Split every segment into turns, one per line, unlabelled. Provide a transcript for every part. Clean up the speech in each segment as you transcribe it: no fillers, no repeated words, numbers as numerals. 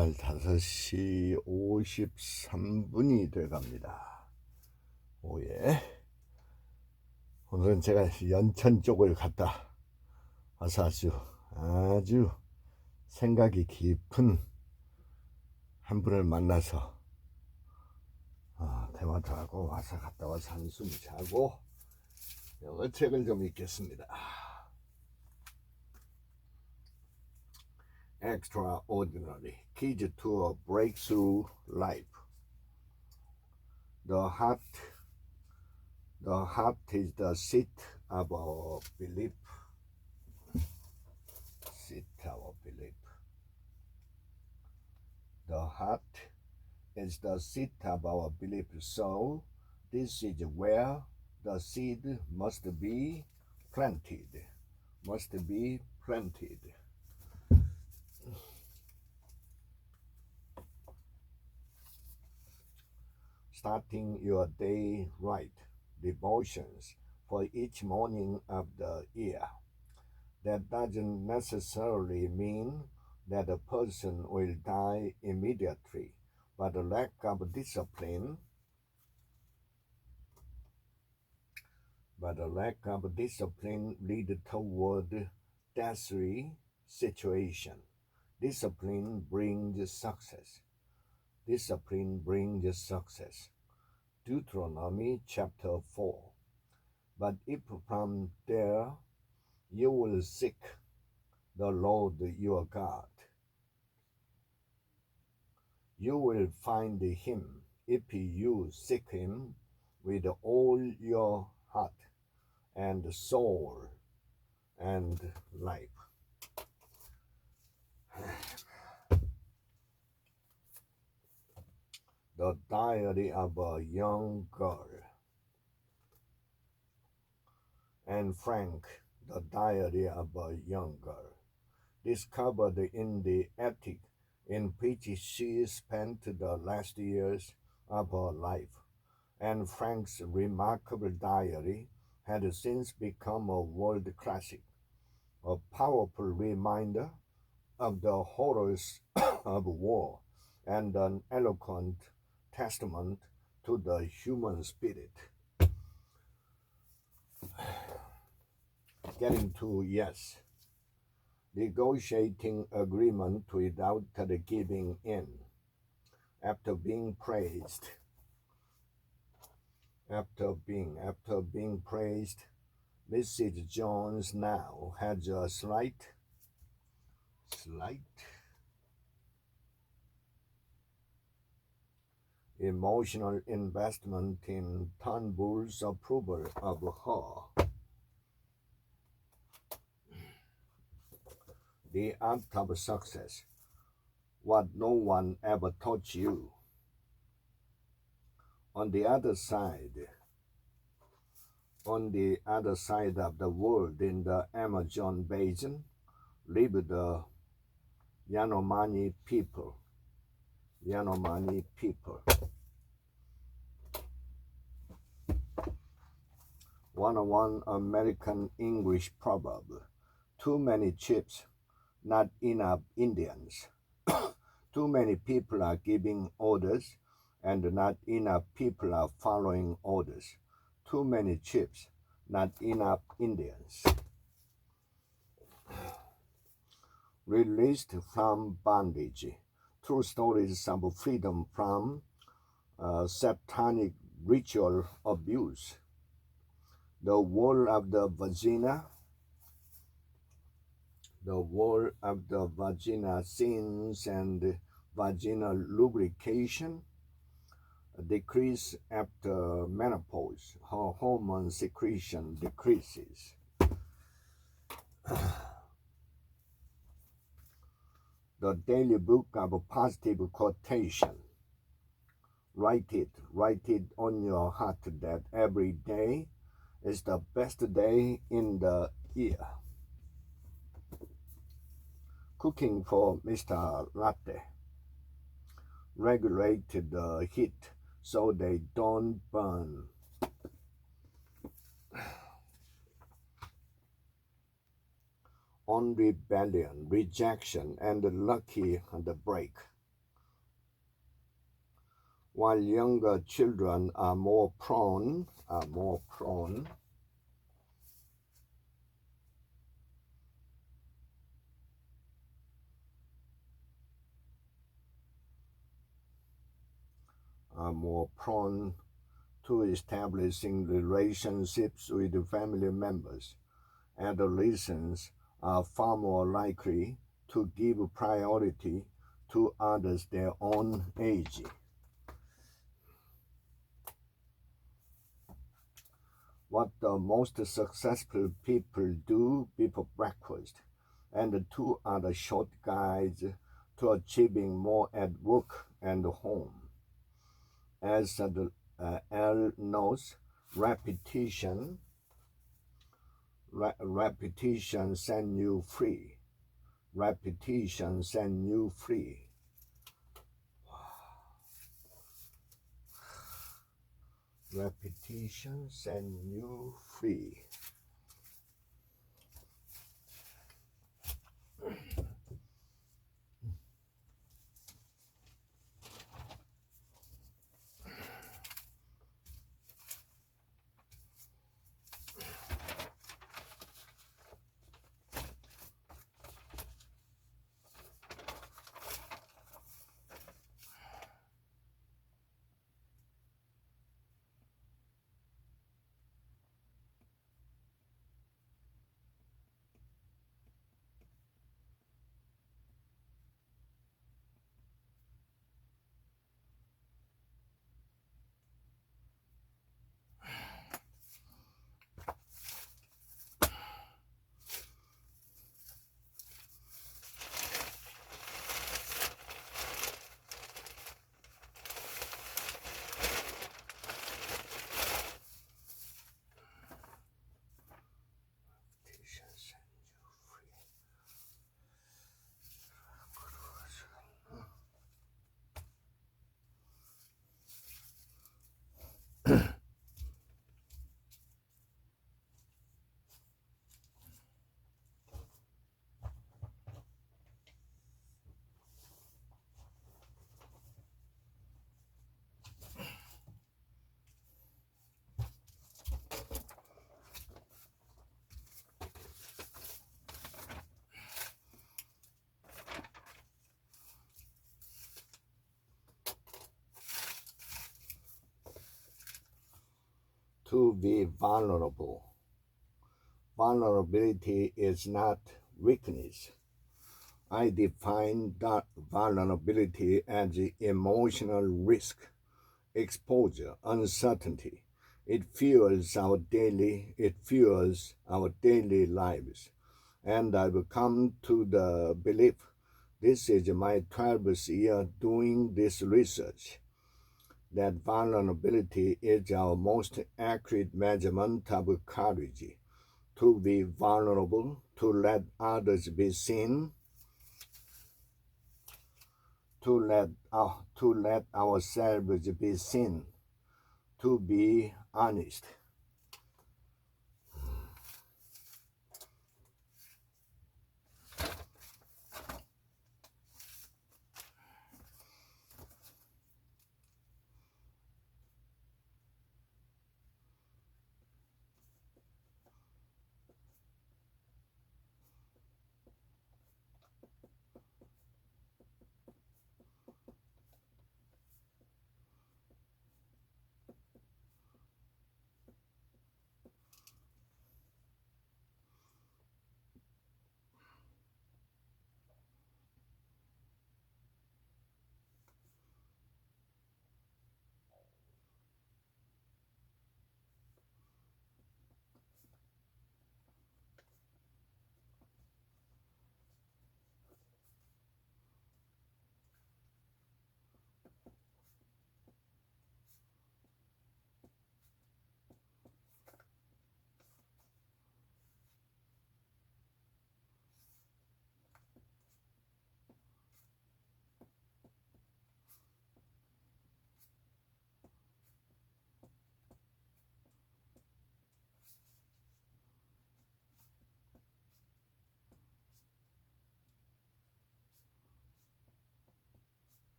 오늘날 5시 53분이 돼갑니다. 오예. 오늘은 제가 연천 쪽을 갔다 와서 아주 생각이 깊은 한 분을 만나서 대화도 하고 갔다 와서 한숨 자고 영어 책을 좀 읽겠습니다. Extraordinary Keys to a Breakthrough Life. The heart is the seat of our belief. The heart is the seat of our belief. So this is where the seed must be planted. Starting your day right. Devotions for each morning of the year. That doesn't necessarily mean that a person will die immediately, but a lack of discipline leads toward deathly situation. Discipline brings success. Deuteronomy chapter 4. But if from there you will seek the Lord your God, you will find him if you seek him with all your heart and soul and life. The Diary of a Young Girl. Anne Frank, The Diary of a Young Girl. Discovered in the attic in which she spent the last years of her life. Anne Frank's remarkable diary had since become a world classic, a powerful reminder of the horrors of war and an eloquent testament to the human spirit. Getting to yes. Negotiating agreement without giving in. After being praised, Mrs. Jones now has a slight emotional investment in Turnbull's approval of her. The art of success, what no one ever taught you. On the other side of the world, in the Amazon basin, live the Yanomami people. One American English proverb: too many chips, not enough Indians. Too many people are giving orders and not enough people are following orders. Too many chips, not enough Indians. Released from bondage. True stories of freedom from satanic ritual abuse. The Wall of the vagina sins and vaginal lubrication decrease after menopause. Her hormone secretion decreases. The Daily Book of Positive Quotation. Write it on your heart that every day is the best day in the year. Cooking for Mr. Latte. Regulate the heat so they don't burn. On rebellion, rejection, and lucky on the break. while younger children are more prone to establishing relationships with family members. Adolescents are far more likely to give priority to others their own age. What the most successful people do before breakfast, and the two other short guides to achieving more at work and home. As the L knows, repetition sends you free. Repetition sends you free. Repetition sends you free. To be vulnerable. Vulnerability is not weakness. I define that vulnerability as emotional risk, exposure, uncertainty. It fuels our daily lives. And I've come to the belief this is my 12th year doing this research that vulnerability is our most accurate measurement of courage. To be vulnerable, to let others be seen, to let ourselves be seen, to be honest.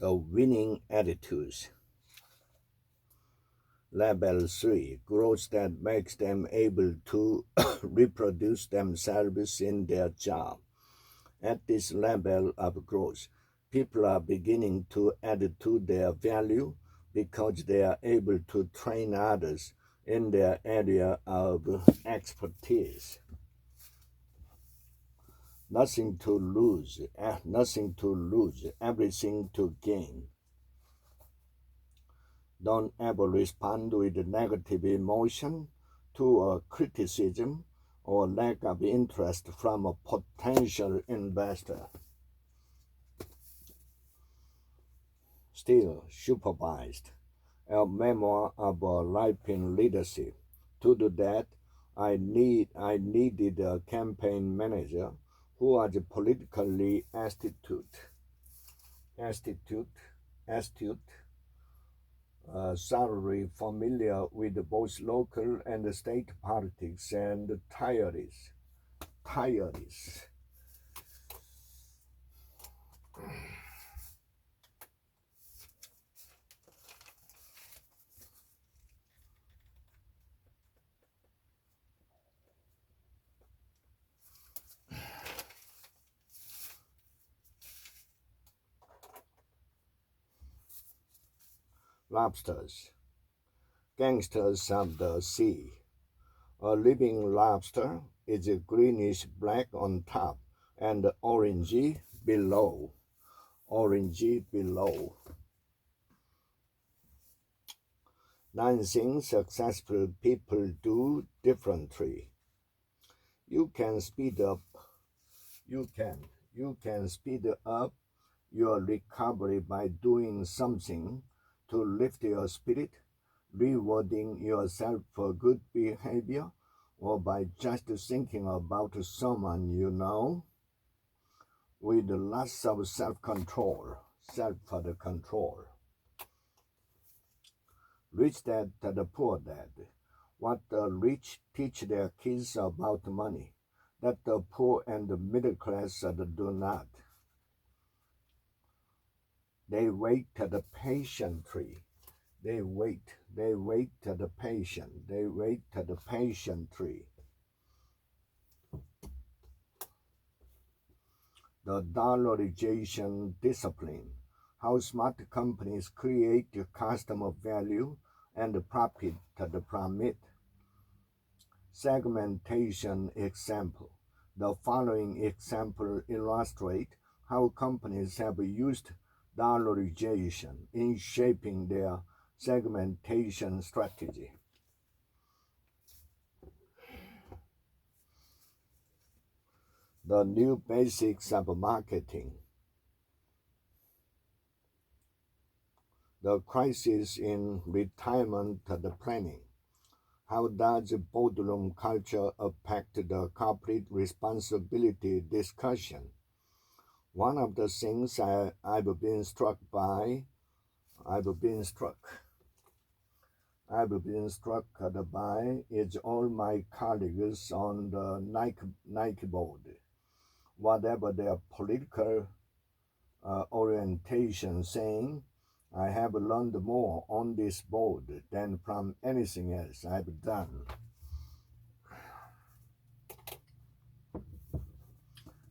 the winning attitudes. Level 3, growth that makes them able to reproduce themselves in their job. At this level of growth, people are beginning to add to their value because they are able to train others in their area of expertise. Nothing to lose, everything to gain. Don't ever respond with negative emotion to a criticism or lack of interest from a potential investor. Still supervised, a memoir of a life in leadership. To do that, I needed a campaign manager who was politically astute, thoroughly familiar with both local and state politics, and tireless. Lobsters, gangsters of the sea. A living lobster is greenish black on top and orangey below. Nine things successful people do differently. You can speed up your recovery by doing something to lift your spirit, rewarding yourself for good behavior, or by just thinking about someone you know with lots of self-control. Rich dad to the poor dad. What the rich teach their kids about money, that the poor and the middle class do not. They wait patiently. They wait patiently. The dollarization discipline. How smart companies create customer value and profit from it. Segmentation example. The following example illustrate how companies have used dollarization in shaping their segmentation strategy. The new basics of marketing. The crisis in retirement planning. How does boardroom culture affect the corporate responsibility discussion? One of the things I've been struck by is all my colleagues on the Nike board, whatever their political orientation, saying, I have learned more on this board than from anything else I've done.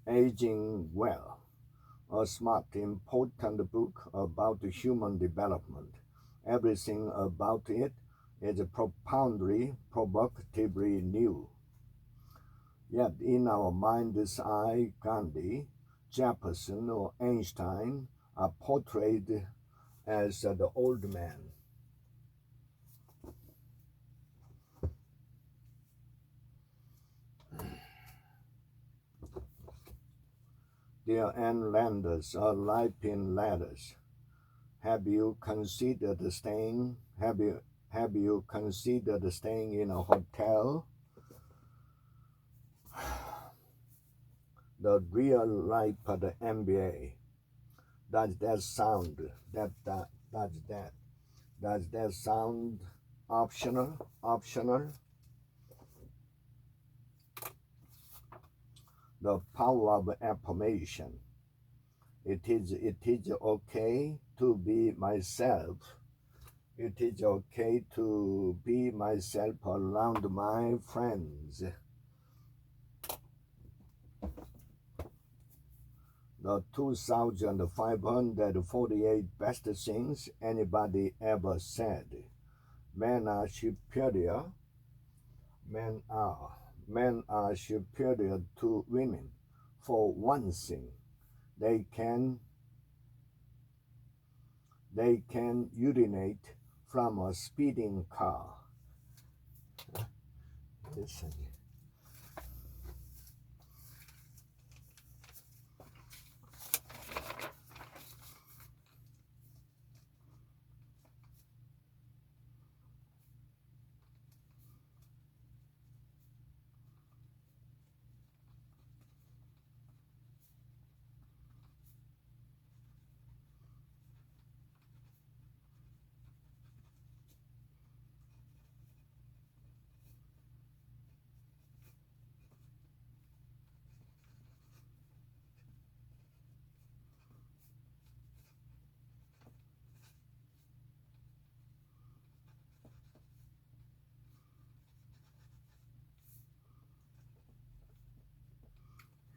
Aging Well, a smart, important book about human development. Everything about it is profoundly, provocatively new. Yet in our mind's eye, Gandhi, Jefferson, or Einstein are portrayed as the old man. Dear Ann Landers, or Life in Ladders, have you considered staying in a hotel? The real life of the MBA. Does that sound optional? The power of affirmation. It is okay to be myself. It is okay to be myself around my friends. The 2,548 best things anybody ever said. Men are superior. Men are. Men are superior to women. For one thing, they can urinate from a speeding car. Listen.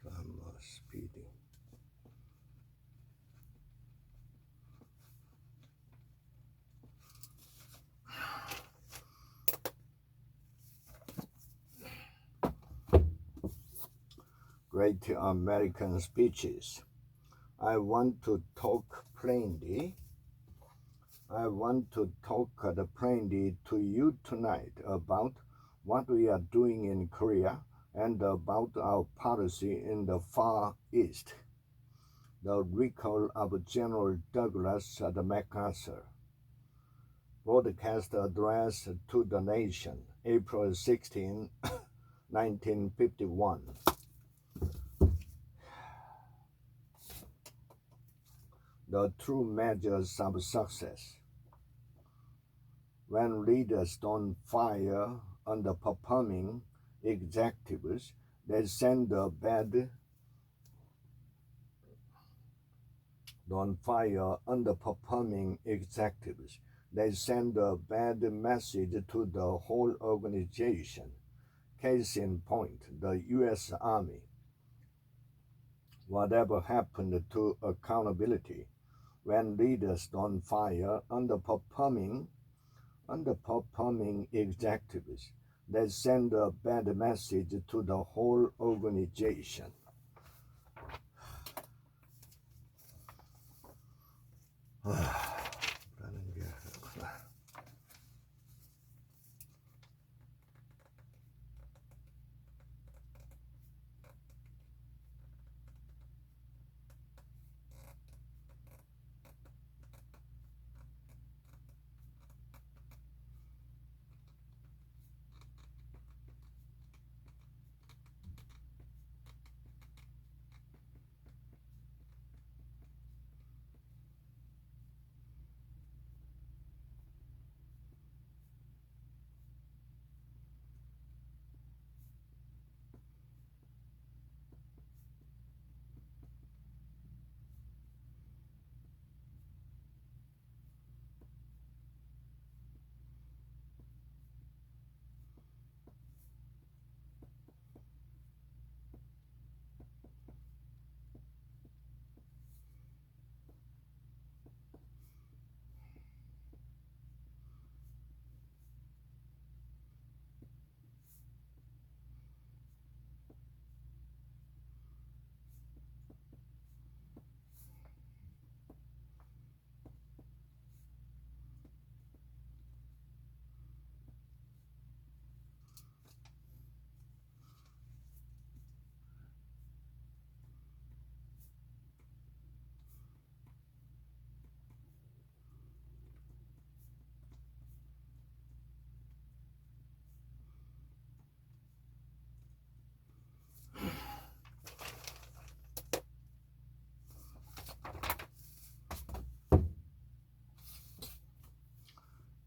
From speeding. Great American speeches. I want to talk plainly. I want to talk plainly to you tonight about what we are doing in Korea and about our policy in the Far East. The recall of General Douglas MacArthur. Broadcast address to the nation, April 16, 1951. The true measures of success. When leaders don't fire underperforming executives, they send a bad don't fire underperforming executives. They send a bad message to the whole organization. Case in point, the U.S. Army. Whatever happened to accountability? When leaders don't fire underperforming executives, they send a bad message to the whole organization.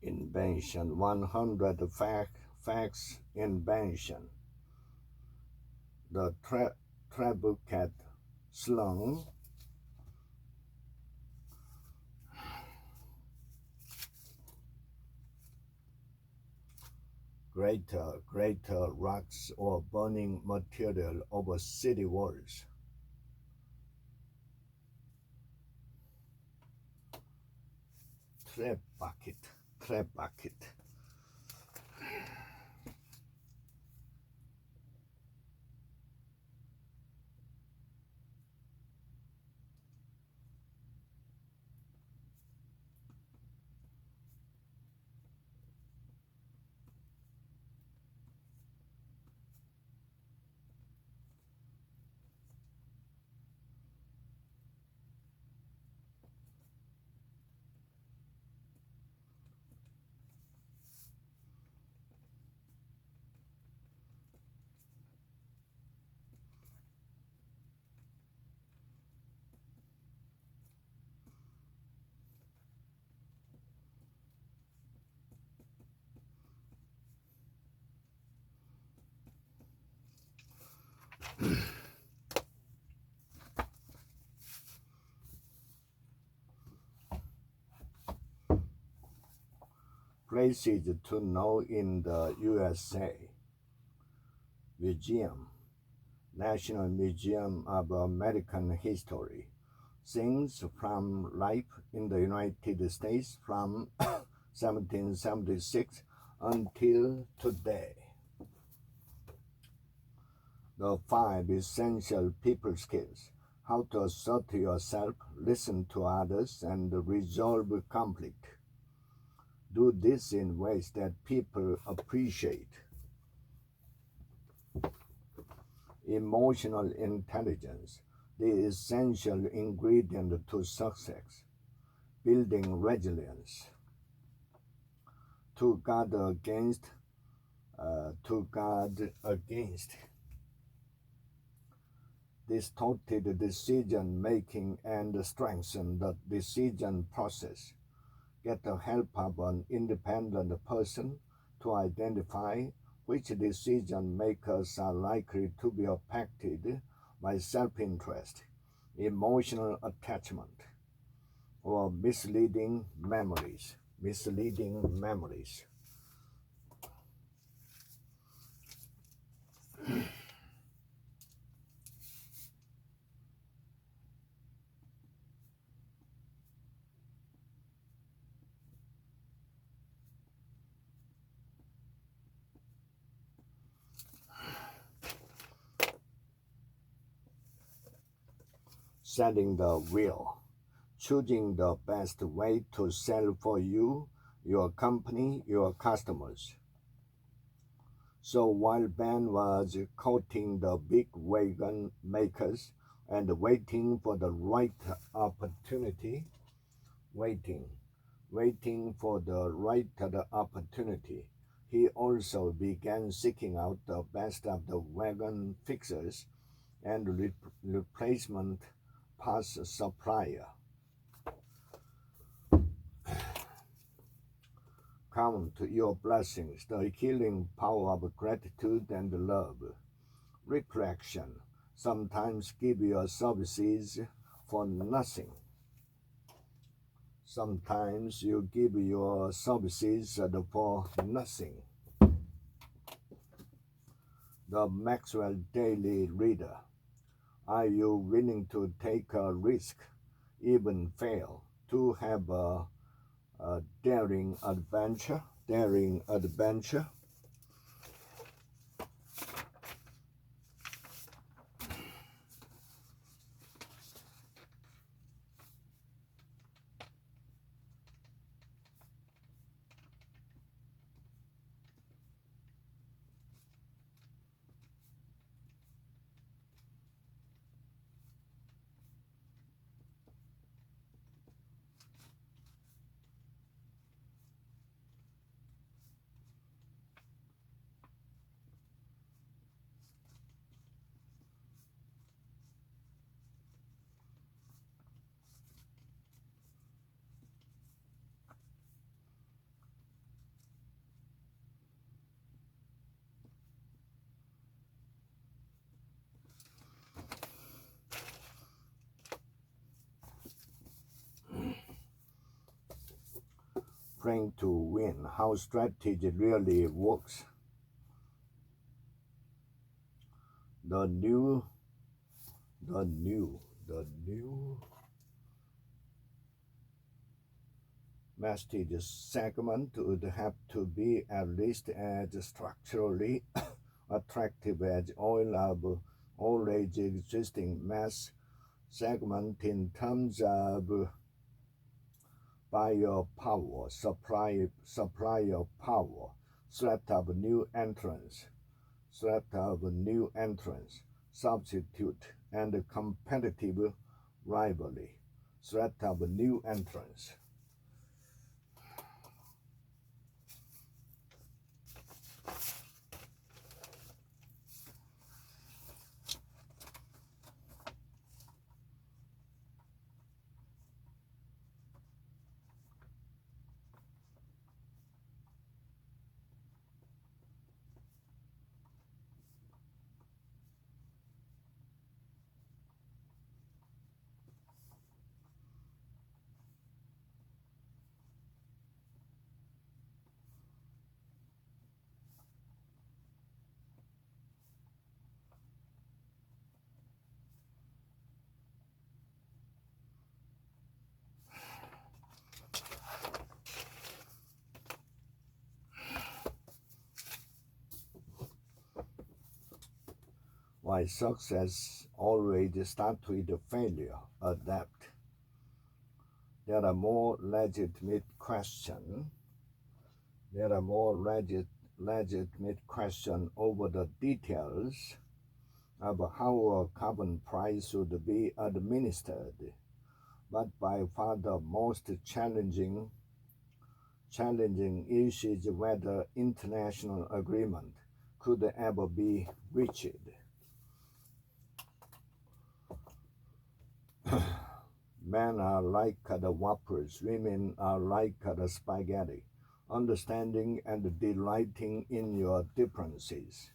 Invention 100 facts invention. The Trebuchet slung greater rocks or burning material over city walls. Trap bucket, trap bucket. Places to know in the USA. Museum, National Museum of American History. Things from life in the United States from 1776 until today. The 5 essential people skills: how to assert yourself, listen to others, and resolve conflict. Do this in ways that people appreciate. Emotional intelligence, the essential ingredient to success. Building resilience. To guard against distorted decision making and strengthen the decision process. Get the help of an independent person to identify which decision makers are likely to be affected by self-interest, emotional attachment, or misleading memories. Setting the will, choosing the best way to sell for you, your company, your customers. So while Ben was courting the big wagon makers and waiting for the right opportunity, waiting for the right opportunity, he also began seeking out the best of the wagon fixers and replacement parts supplier. Count your blessings, the healing power of gratitude and love. Reflection. Sometimes give your services for nothing. Sometimes you give your services for nothing. The Maxwell Daily Reader. Are you willing to take a risk, even fail, to have a daring adventure? Playing to win, how strategy really works. The new the new message segment would have to be at least as structurally attractive as all age existing mass segment in terms of buyer power, supplier power, threat of new entrants, substitute, and competitive rivalry, threat of new entrants. Why success always starts with failure? Adapt. There are more legitimate questions. Over the details of how a carbon price should be administered, but by far the most challenging issue is whether international agreement could ever be reached. Men are like the Whoppers, women are like the spaghetti, understanding and delighting in your differences.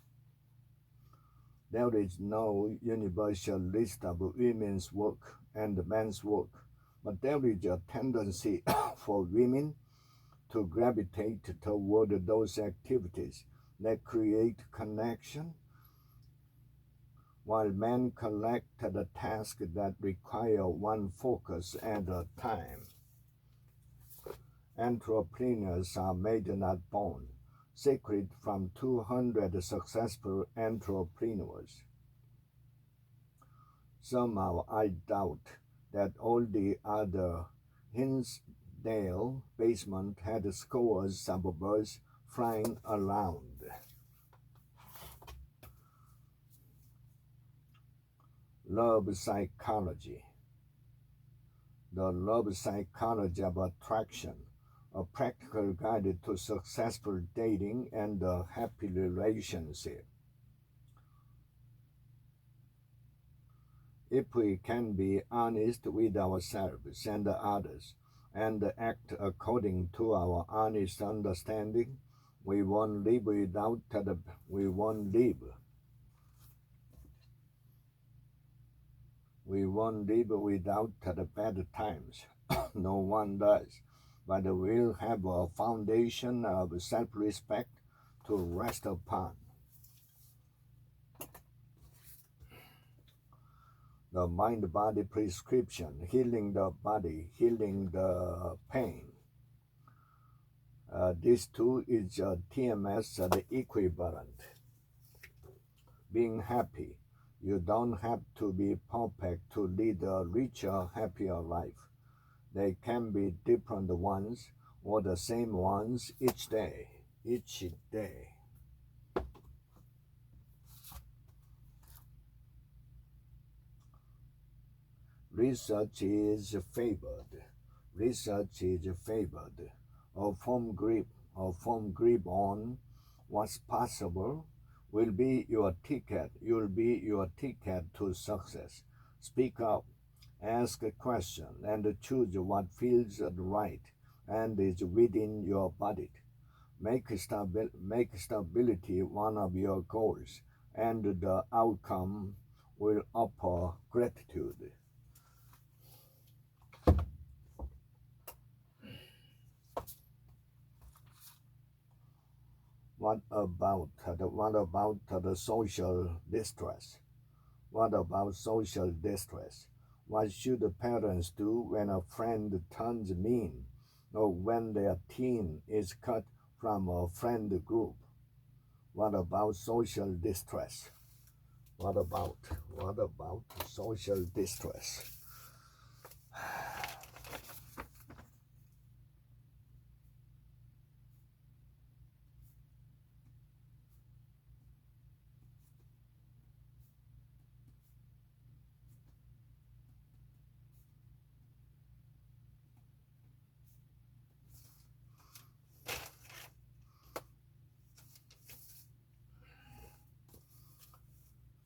There is no universal list of women's work and men's work, but there is a tendency for women to gravitate toward those activities that create connection, while men collect the tasks that require one focus at a time. Entrepreneurs are made, not born. Secret from 200 successful entrepreneurs. Somehow I doubt that all the other Hinsdale basement had scores of birds flying around. Love psychology. The love psychology of attraction, a practical guide to successful dating and a happy relationship. If we can be honest with ourselves and others and act according to our honest understanding, we won't live without the bad times. No one does. But we'll have a foundation of self-respect to rest upon. The mind-body prescription, healing the body, healing the pain. This too is TMS the equivalent. Being happy. You don't have to be perfect to lead a richer, happier life. They can be different ones or the same ones each day. Research is favored. A firm grip on what's possible will be your ticket. You'll be your ticket to success. Speak up, ask a question, and choose what feels right and is within your budget. Make stability one of your goals, and the outcome will offer gratitude. What about the social distress? What about social distress? What should parents do when a friend turns mean or when their teen is cut from a friend group? What about social distress? What about social distress?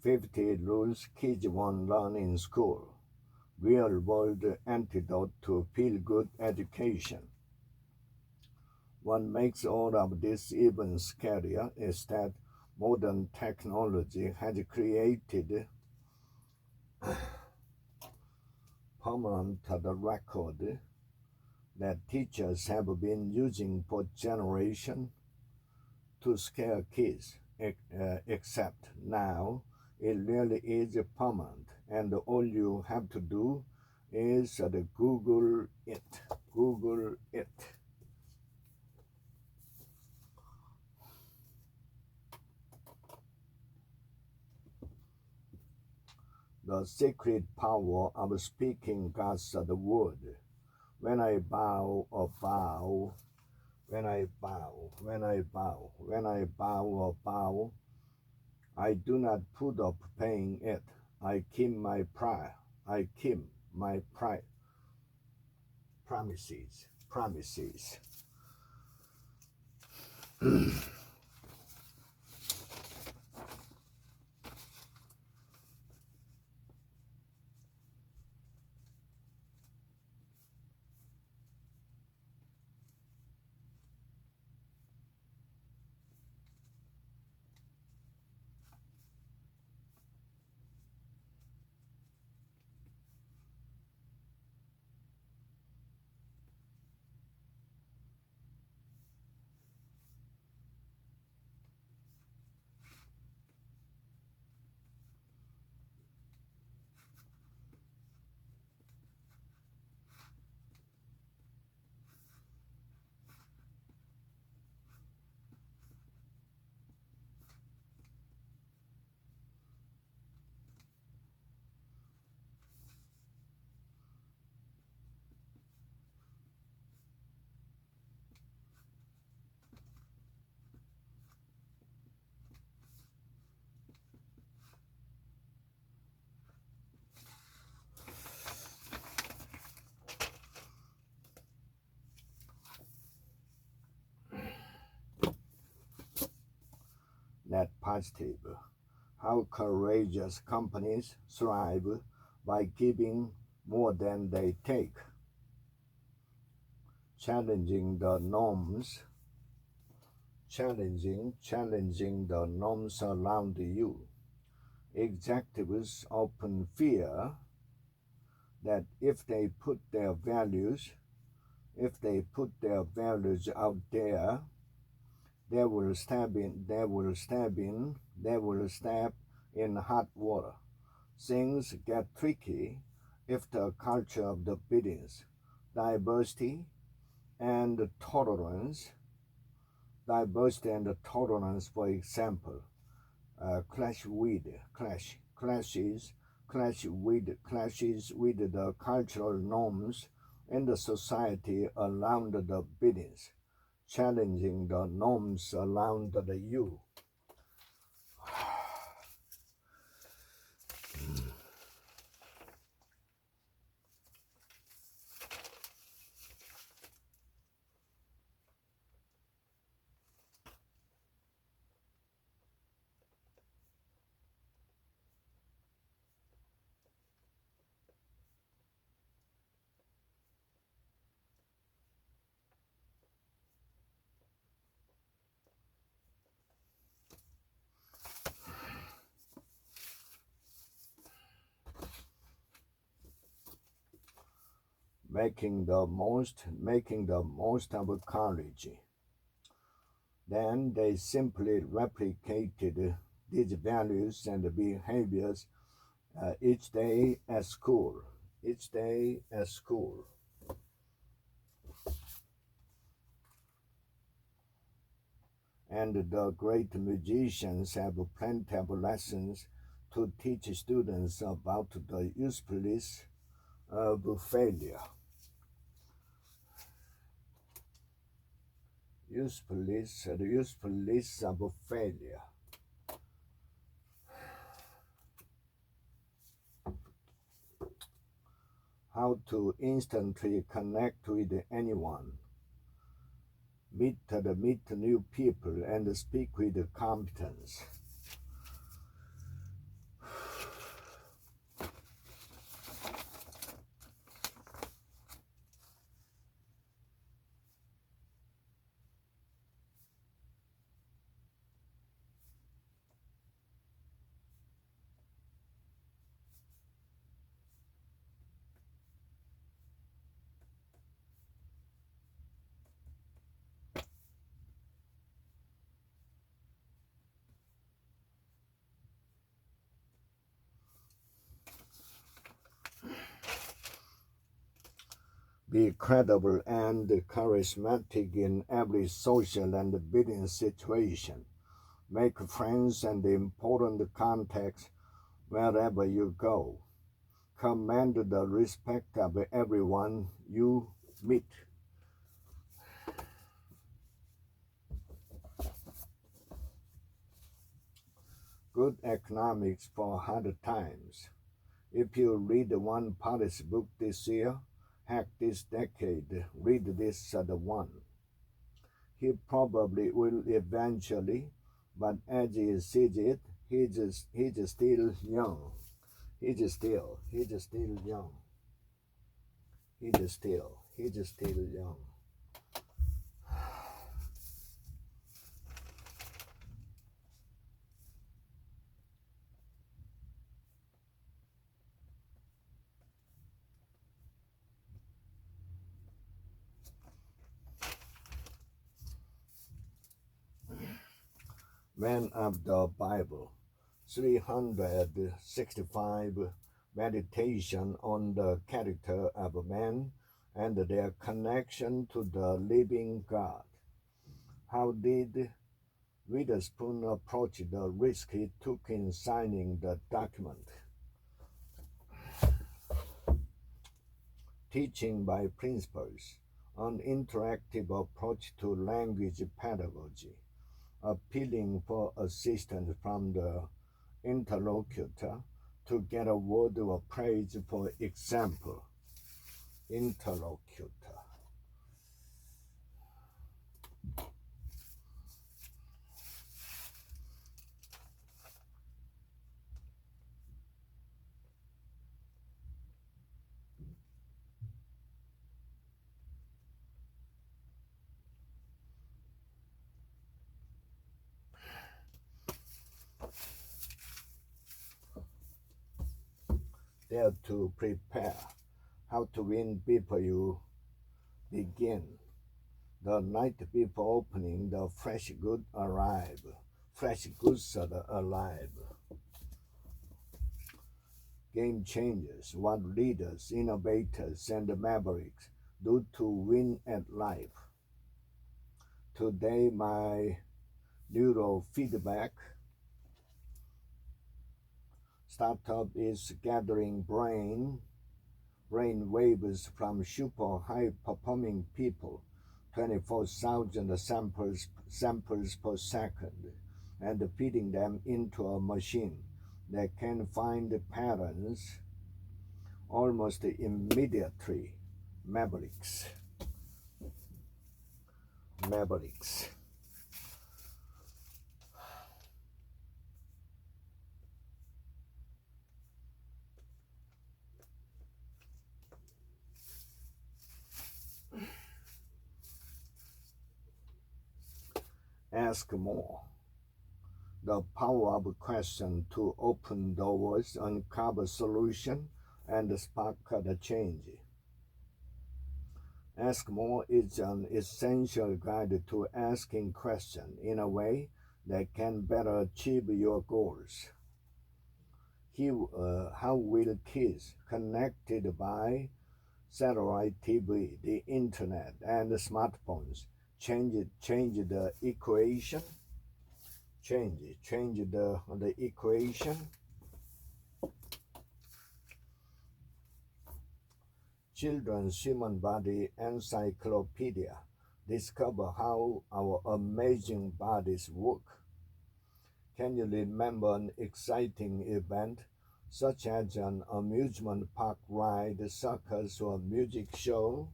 50 rules kids won't learn in school. Real world antidote to feel good education. What makes all of this even scarier is that modern technology has created permanent record that teachers have been using for generations to scare kids, except now it really is permanent, and all you have to do is Google it. Google it. The secret power of speaking God's word. When I bow or bow, when I bow, when I bow, when I bow or bow, I do not put up paying it. I keep my prayer. I keep my pride. Promises. Promises. Net positive. How courageous companies thrive by giving more than they take, challenging the norms, challenging the norms around you. Executives often fear that if they put their values out there, they will stab in hot water. Things get tricky if the culture of the business, diversity and tolerance, for example, clashes with the cultural norms in the society around the business, challenging the norms around the you. Making the most of college. Then they simply replicated these values and behaviors Each day at school. Each day at school. And the great musicians have plenty of lessons to teach students about the usefulness of failure. The usefulness of failure. How to instantly connect with anyone, meet new people, and speak with competence. Be credible and charismatic in every social and business situation. Make friends and important contacts wherever you go. Command the respect of everyone you meet. Good economics for hard times. If you read one policy book this year, heck, this decade, read this other one. He probably will eventually, but as he sees it, he's still young. He's still young. He's still young. Man of the Bible, 365 meditation on the character of man and their connection to the living God. How did Witherspoon approach the risk he took in signing the document? Teaching by principles, an interactive approach to language pedagogy, appealing for assistance from the interlocutor to get a word of praise, for example. Interlocutor. Dare to prepare. How to win before you begin. The night before opening, the fresh goods arrive. Fresh goods are alive. Game changers, what leaders, innovators, and mavericks do to win at life. Today, my neurofeedback startup is gathering brain waves from super high performing people, 24,000 samples per second, and feeding them into a machine that can find patterns almost immediately. Mavericks. Ask more. The power of question to open doors, uncover solution, and spark the change. Ask more is an essential guide to asking questions in a way that can better achieve your goals. How will kids connected by satellite TV, the internet, and the smartphones change the equation? Change the equation. Children's Human Body Encyclopedia discover how our amazing bodies work. Can you remember an exciting event such as an amusement park ride, circus, or music show?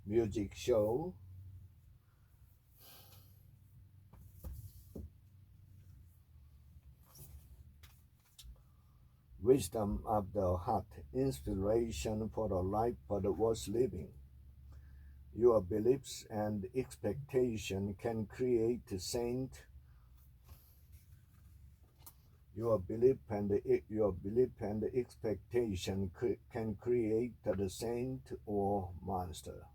Music show. Wisdom of the heart, inspiration for a life worth living. Your beliefs and expectation can create a saint. Your belief and expectation can create the saint or monster.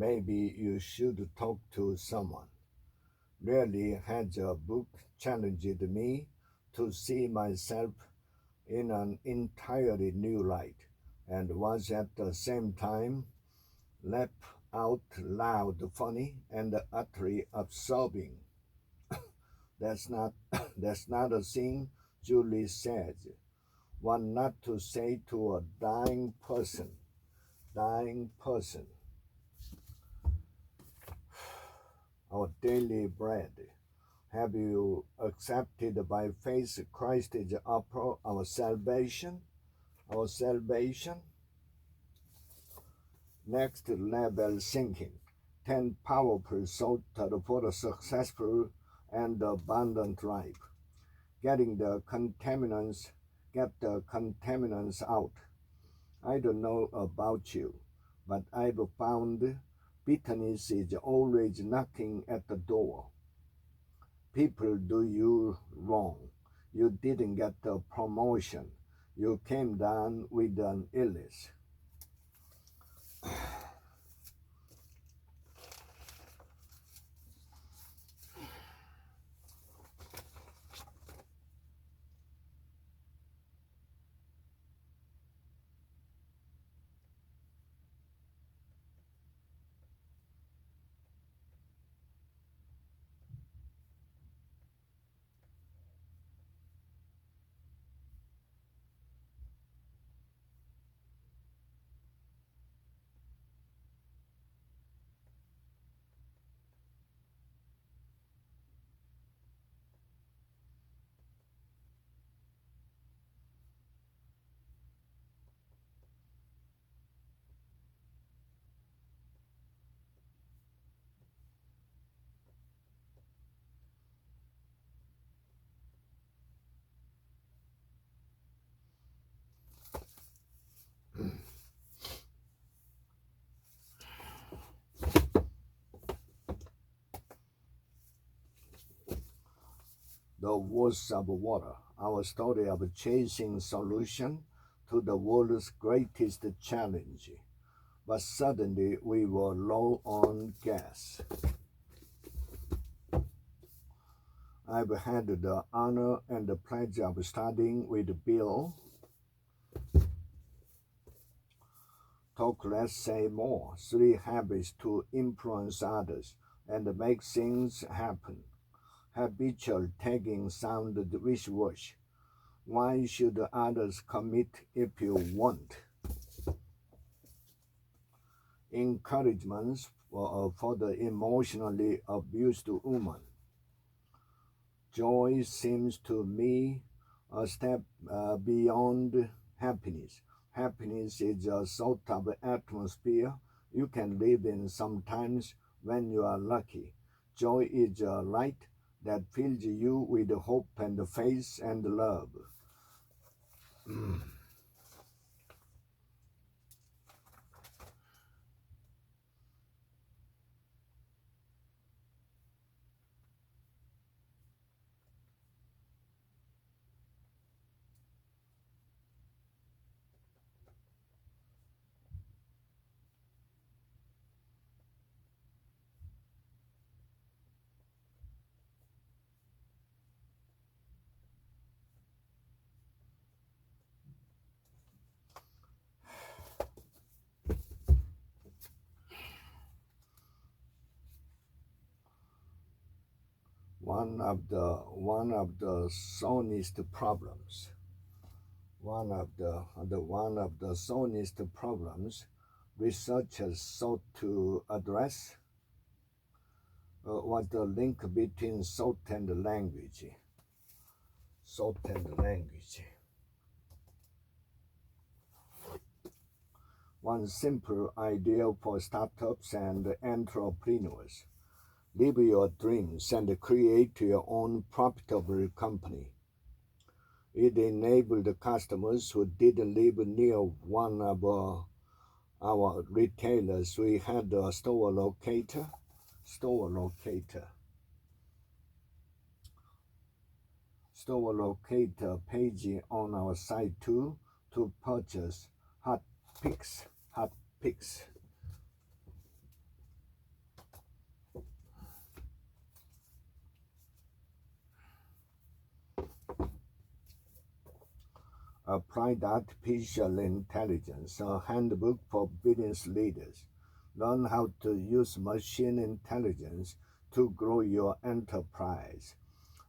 Maybe you should talk to someone. Rarely has a book challenged me to see myself in an entirely new light, and was at the same time laugh out loud funny and utterly absorbing. That's not that's not a thing Julie says. One not to say to a dying person. Dying person. Our daily bread. Have you accepted by faith Christ is our salvation? Our salvation? Next level thinking. 10 powerful thoughts for a successful and abundant life. Get the contaminants out. I don't know about you, but I've found bitterness is always knocking at the door. People do you wrong. You didn't get a promotion. You came down with an illness. The Words of Water, our story of chasing solution to the world's greatest challenge. But suddenly we were low on gas. I've had the honor and the pleasure of studying with Bill. Talk less, say more. 3 habits to influence others and make things happen. Habitual tagging sounded wish-wash. Why should others commit if you won't? Encouragements for the emotionally abused woman. Joy seems to me a step beyond happiness. Happiness is a sort of atmosphere you can live in sometimes when you are lucky. Joy is a light that fills you with hope and faith and love. One of the sonist problems. One of the sonist problems researchers sought to address was the link between thought and language. Thought and language. One simple idea for startups and entrepreneurs. Live your dreams and create your own profitable company. It enabled customers who didn't live near one of our retailers. We had a store locator page on our site too to purchase hot picks. Applied Artificial Intelligence, a handbook for business leaders. Learn how to use machine intelligence to grow your enterprise.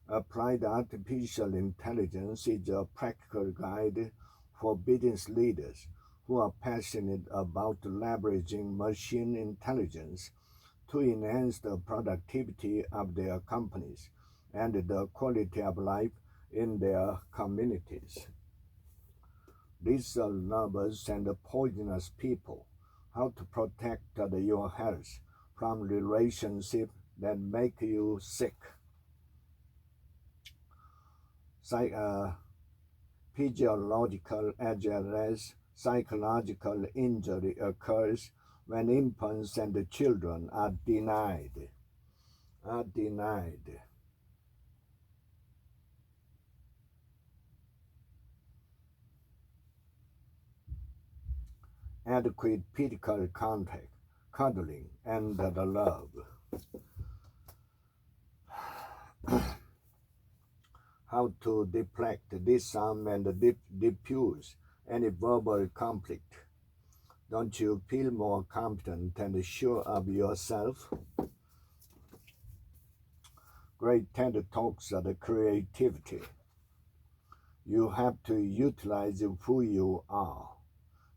Applied Artificial Intelligence is a practical guide for business leaders who are passionate about leveraging machine intelligence to enhance the productivity of their companies and the quality of life in their communities. These are nervous and poisonous people. How to protect your health from relationships that make you sick. Physiological as well as psychological injury occurs when infants and children are denied adequate physical contact, cuddling, and the love. How to deflect, disarm, and diffuse any verbal conflict. Don't you feel more confident and sure of yourself? Great TED Talks are the creativity. You have to utilize who you are.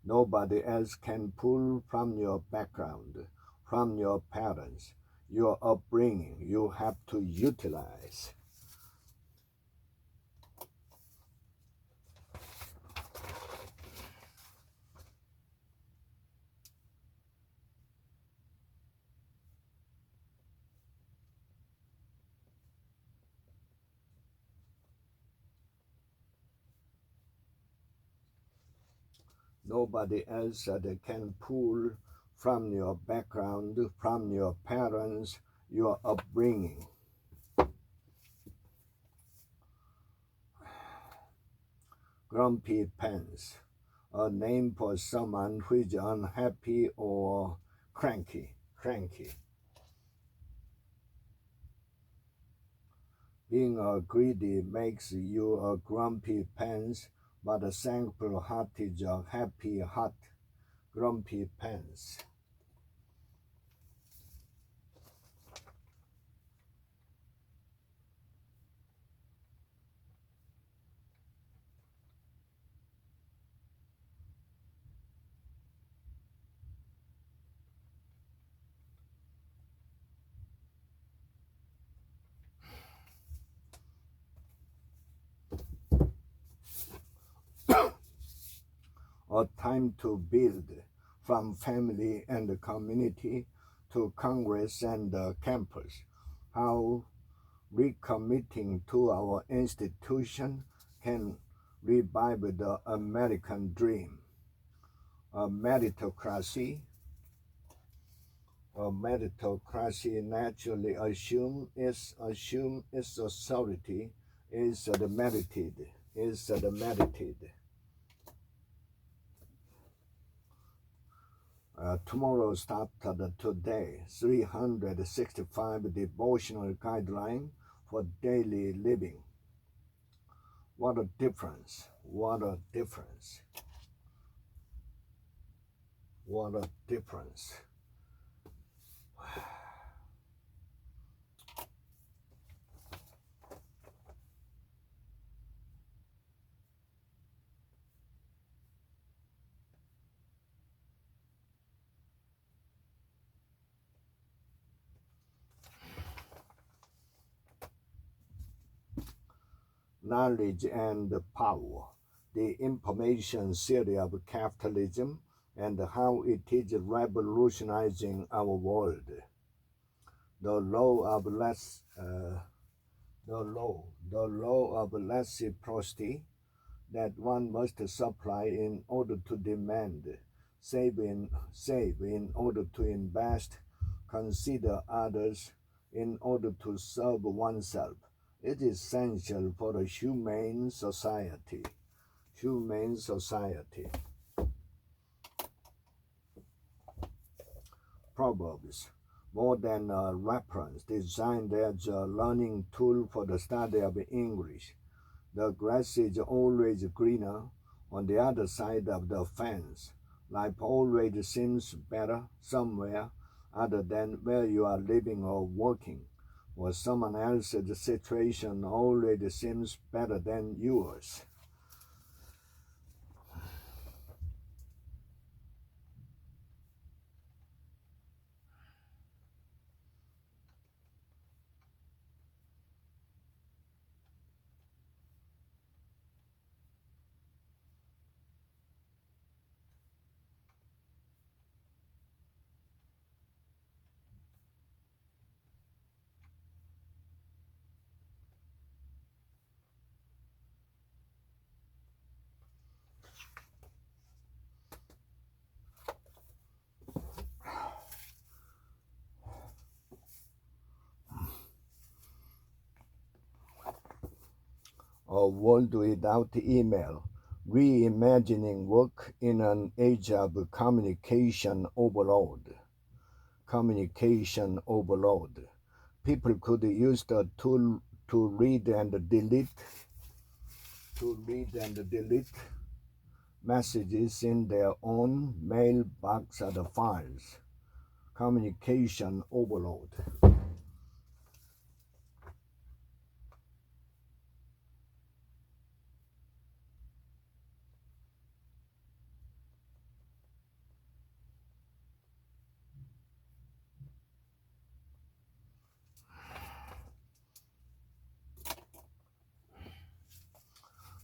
Nobody else can pull from your background, from your parents, your upbringing. You have to utilize. Nobody else can pull from your background, from your parents, your upbringing. Grumpy Pants, a name for someone who is unhappy or cranky. Being a greedy makes you a grumpy pants, but a thankful heart is a happy heart. Grumpy Pants. a time to build, from family and community to Congress and campus. How recommitting to our institution can revive the American dream. A meritocracy, naturally assume its authority is the merited, is the merited. Tomorrow started today, 365 devotional guideline for daily living. What a difference, what a difference, what a difference. Knowledge and power, the information theory of capitalism and how it is revolutionizing our world. The law of the law of reciprocity, that one must supply in order to demand, save in order to invest, consider others in order to serve oneself. It is essential for a humane society. Humane society. Proverbs, more than a reference, designed as a learning tool for the study of English. The grass is always greener on the other side of the fence. Life always seems better somewhere other than where you are living or working, or someone else's situation always seems better than yours. A world without email, reimagining work in an age of communication overload. Communication overload. People could use the tool to read and delete messages in their own mailbox or files. Communication overload.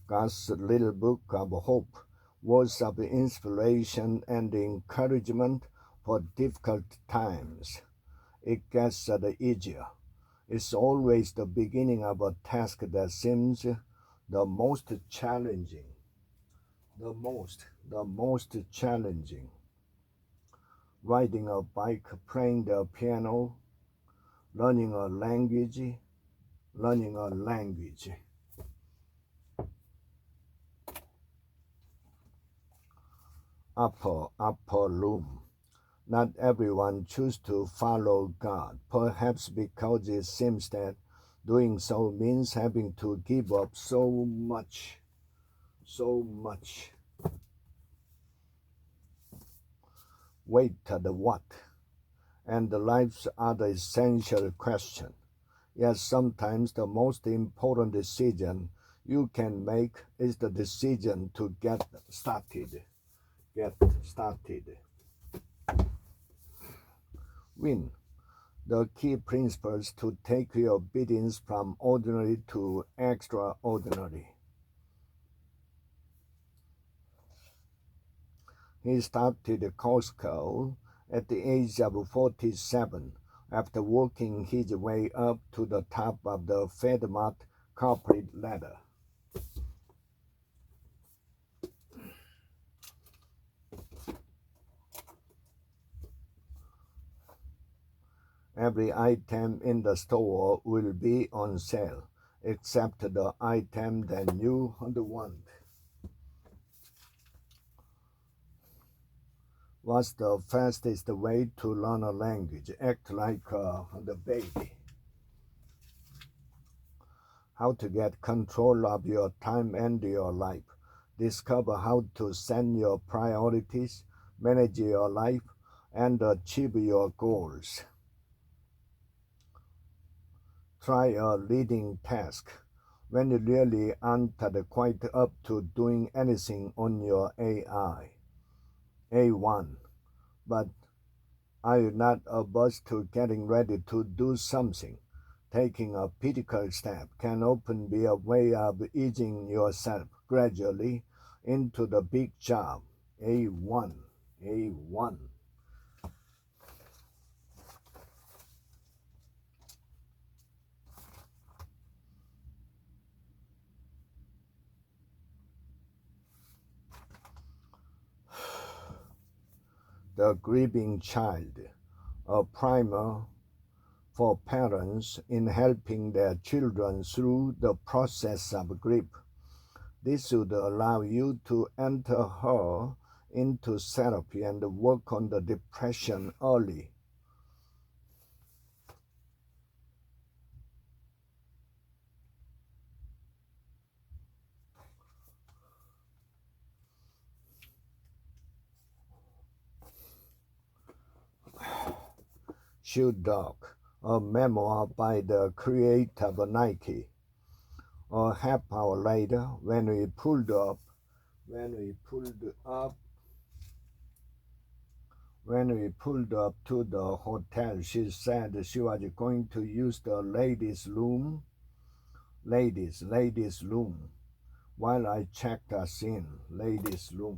God's little book of hope, words of inspiration and encouragement for difficult times. It gets easier. It's always the beginning of a task that seems the most challenging. The most challenging. Riding a bike, playing the piano, learning a language, upper room. Not everyone chooses to follow God, perhaps because it seems that doing so means having to give up so much. Wait at the what? And the life's other essential question. Yes, sometimes the most important decision you can make is the decision to get started. Win. The key principles to take your obedience from ordinary to extraordinary. He started Costco at the age of 47 after working his way up to the top of the FedMart corporate ladder. Every item in the store will be on sale, except the item that you want. What's the fastest way to learn a language? Act like the baby. How to get control of your time and your life. Discover how to set your priorities, manage your life, and achieve your goals. Try a leading task when you really aren't quite up to doing anything on your AI. A1. But are you not averse to getting ready to do something? Taking a critical step can often be a way of easing yourself gradually into the big job. A1. A1. The Grieving Child, a primer for parents in helping their children through the process of grief. This should allow you to enter her into therapy and work on the depression early. Shoe Dog, a memoir by the creator of Nike. A half hour later, when we pulled up to the hotel, she said she was going to use the ladies' room, while I checked us in, ladies' room.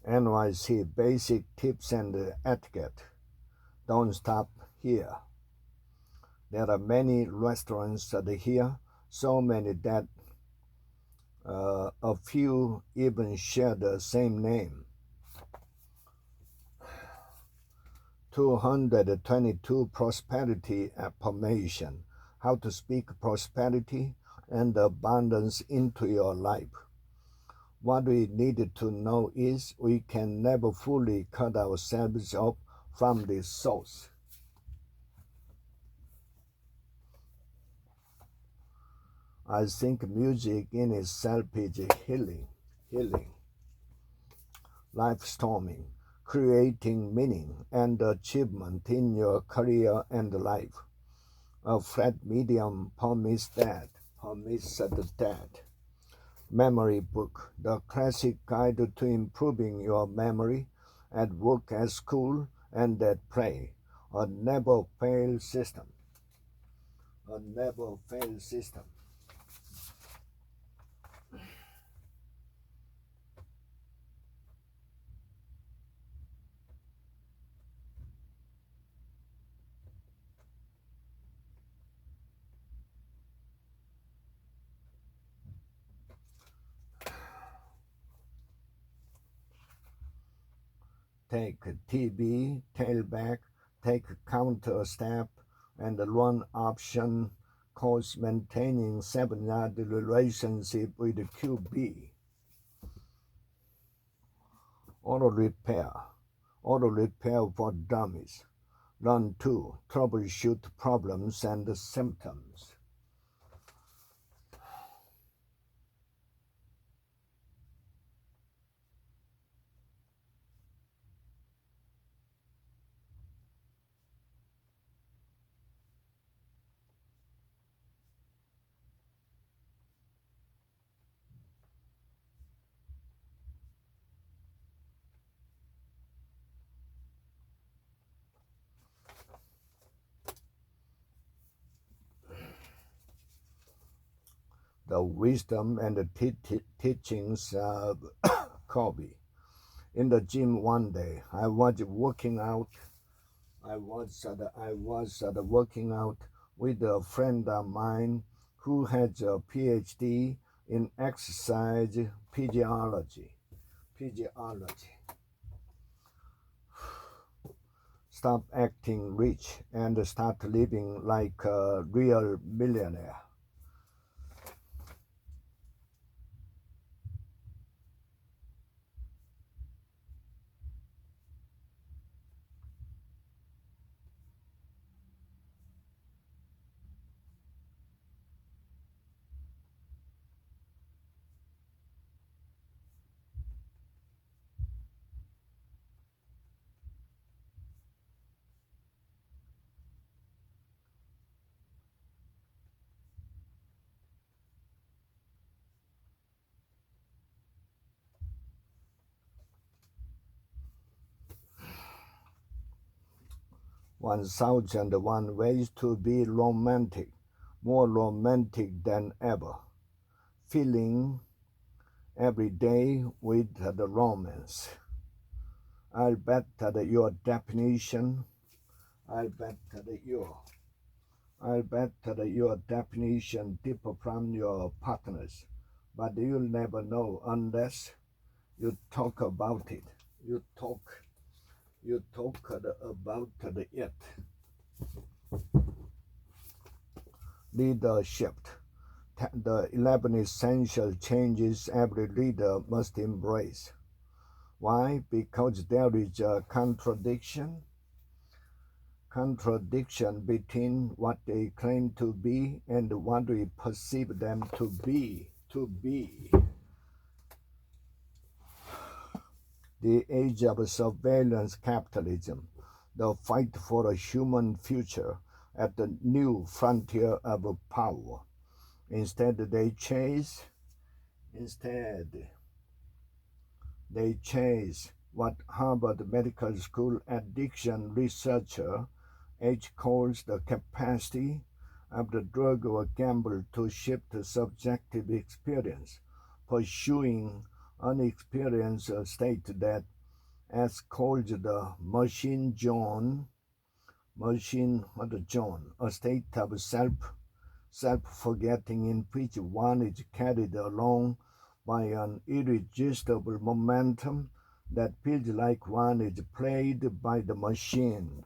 NYC basic tips and etiquette. Don't stop here. There are many restaurants here, so many that a few even share the same name. 222 Prosperity Affirmation. How to speak prosperity and abundance into your life. What we need to know is we can never fully cut ourselves off from the source. I think music in itself is healing, life storming, creating meaning and achievement in your career and life. A flat medium permits that. Memory book, the classic guide to improving your memory at work, at school, and at play. A never fail system. A never fail system. Take TB, tailback, take counter step, and run option course maintaining 7-yard relationship with QB. Auto repair for dummies. Learn to troubleshoot problems and symptoms. the wisdom and the teachings of Kobe. In the gym one day, I was working out. Working out with a friend of mine who has a PhD in exercise physiology. Stop acting rich and start living like a real millionaire. One thousand and one ways to be romantic, more romantic than ever. Filling every day with the romance. I'll bet that your definition, I'll bet that your definition differ from your partner's, but you'll never know unless you talk about it. You talk about it. Leadership. The 11 essential changes every leader must embrace. Why? Because there is a contradiction between what they claim to be and what we perceive them to be. The age of surveillance capitalism, the fight for a human future at the new frontier of power. Instead, they chase what Harvard Medical School addiction researcher H calls the capacity of the drug or gamble to shift subjective experience, pursuing unexperienced state that, as called the machine zone, a state of self-forgetting in which one is carried along by an irresistible momentum that feels like one is played by the machine.